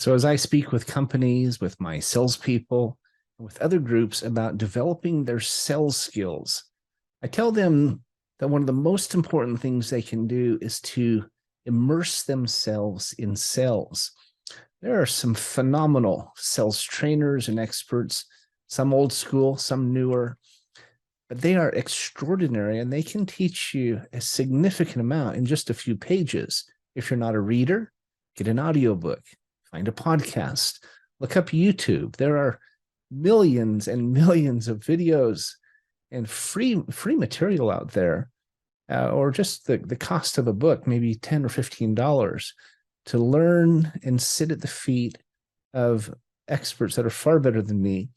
So as I speak with companies, with my salespeople, with other groups about developing their sales skills, I tell them that one of the most important things they can do is to immerse themselves in sales. There are some phenomenal sales trainers and experts, some old school, some newer, but they are extraordinary and they can teach you a significant amount in just a few pages. If you're not a reader, get an audiobook, find a podcast, look up YouTube. There are millions and millions of videos and free material out there, or just the cost of a book, maybe $10 or $15, to learn and sit at the feet of experts that are far better than me,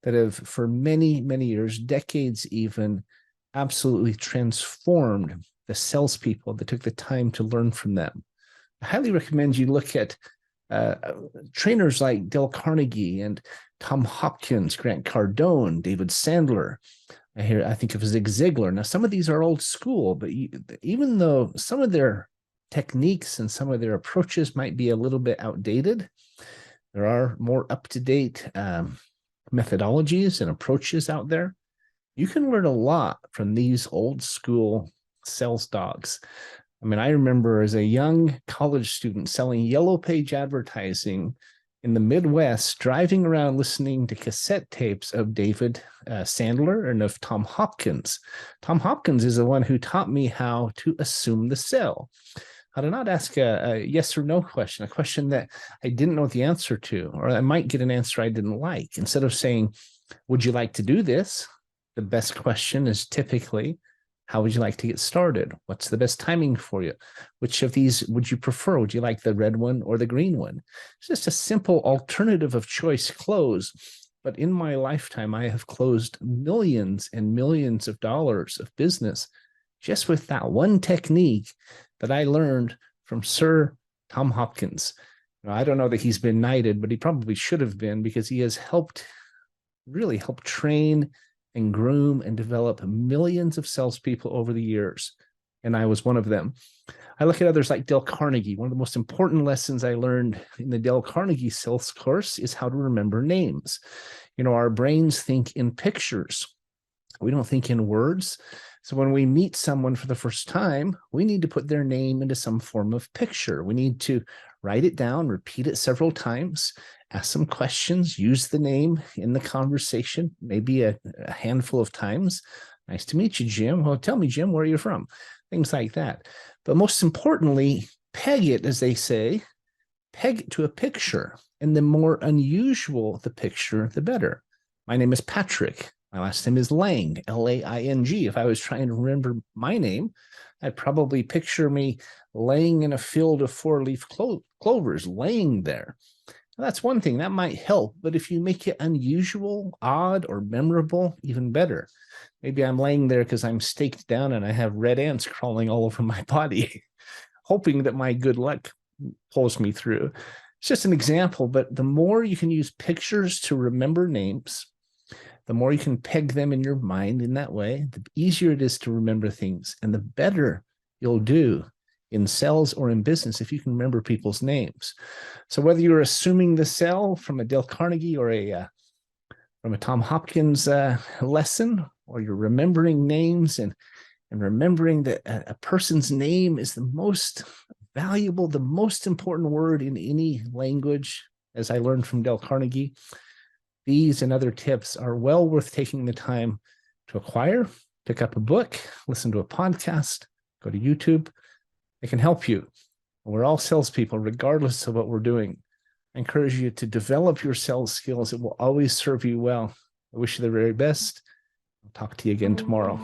that have for many, many years, decades even, absolutely transformed the salespeople that took the time to learn from them. I highly recommend you look at trainers like Dale Carnegie and Tom Hopkins, Grant Cardone, David Sandler. I think of Zig Ziglar. Now, some of these are old school, but even though some of their techniques and some of their approaches might be a little bit outdated, there are more up-to-date methodologies and approaches out there. You can learn a lot from these old school sales dogs. I mean, I remember as a young college student selling yellow page advertising in the Midwest, driving around listening to cassette tapes of David Sandler and of Tom Hopkins. Tom Hopkins is the one who taught me how to assume the sell, how to not ask a yes or no question, a question that I didn't know the answer to, or I might get an answer I didn't like. Instead of saying, would you like to do this? The best question is typically, how would you like to get started? What's the best timing for you? Which of these would you prefer? Would you like the red one or the green one? It's just a simple alternative of choice close. But in my lifetime, I have closed millions and millions of dollars of business just with that one technique that I learned from Sir Tom Hopkins. Now, I don't know that he's been knighted, but he probably should have been, because he has really helped train and groom and develop millions of salespeople over the years. And I was one of them. I look at others like Dale Carnegie. One of the most important lessons I learned in the Dale Carnegie sales course is how to remember names. You know, our brains think in pictures. We don't think in words. So when we meet someone for the first time, we need to put their name into some form of picture. We need to write it down, repeat it several times, ask some questions, use the name in the conversation, maybe a handful of times. Nice to meet you, Jim. Well, tell me, Jim, where are you from? Things like that. But most importantly, peg it, as they say, peg it to a picture. And the more unusual the picture, the better. My name is Patrick. My last name is Laing, L-A-I-N-G. If I was trying to remember my name, I'd probably picture me laying in a field of four-leaf clovers, laying there. Now, that's one thing that might help, but if you make it unusual, odd, or memorable, even better. Maybe I'm laying there because I'm staked down and I have red ants crawling all over my body, hoping that my good luck pulls me through. It's just an example, but the more you can use pictures to remember names, the more you can peg them in your mind in that way, the easier it is to remember things, and the better you'll do in sales or in business if you can remember people's names. So whether you're assuming the sell from a Dale Carnegie or from a Tom Hopkins lesson, or you're remembering names and remembering that a person's name is the most valuable, the most important word in any language, as I learned from Dale Carnegie, these and other tips are well worth taking the time to acquire. Pick up a book, listen to a podcast, go to YouTube. It can help you. We're all salespeople, regardless of what we're doing. I encourage you to develop your sales skills. It will always serve you well. I wish you the very best. I'll talk to you again tomorrow.